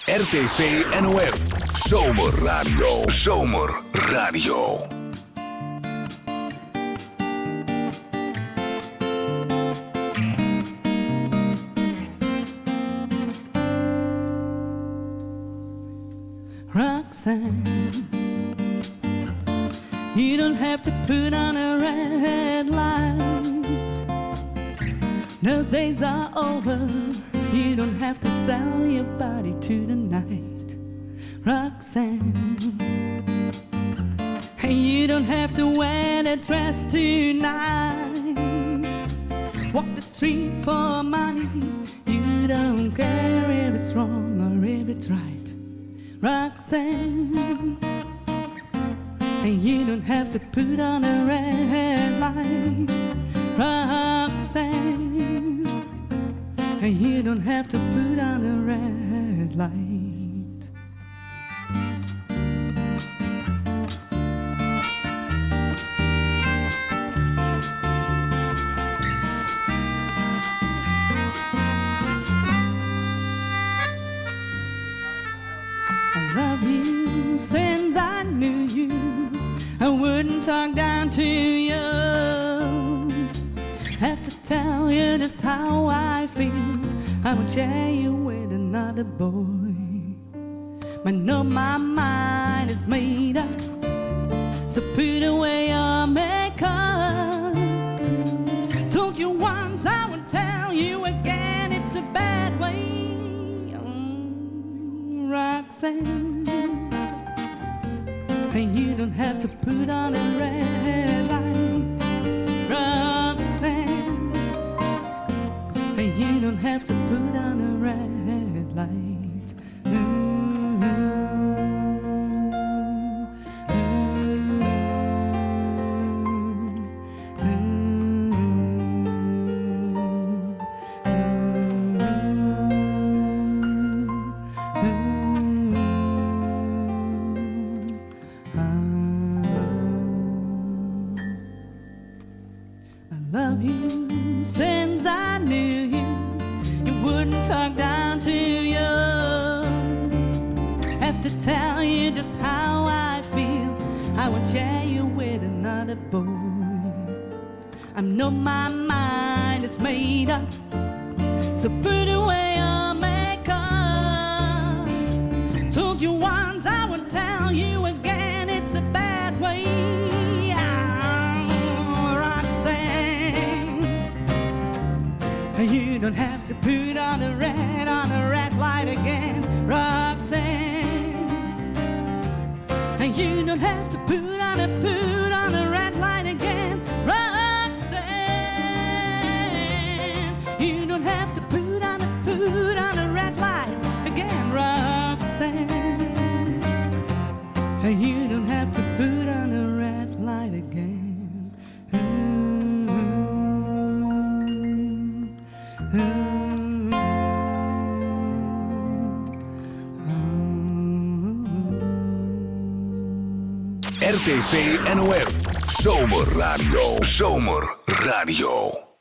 RTV NOF. Zomerradio. Zomerradio. Roxanne, you don't have to put on a red light. Those days are over. You don't have to sell your body to the night. Roxanne, hey, you don't have to wear that dress tonight. Walk the streets for money. You don't care if it's wrong or if it's right. Roxanne, and you don't have to put on a red light. Roxanne, and you don't have to put on a red light. Love you since I knew you. I wouldn't talk down to you. Have to tell you just how I feel. I would share you with another boy. But no, my mind is made up. So put away your makeup. Told you once, I would tell you again. It's a bad way. Roxanne, and you don't have to put on a red light. Roxanne, and you don't have to put on a red light. Love you since I knew you. You wouldn't talk down to you. Have to tell you just how I feel. I would share you with another boy. I know my mind is made up. So put away your makeup. Told you once, I would tell you again. It's a bad way. You don't have to put on a red light again, Roxanne. And you don't have to put on a red light again, Roxanne. You don't have to put on a red light again, Roxanne. And you don't have to put on a red light again. RTV NOF. Zomerradio. Zomerradio.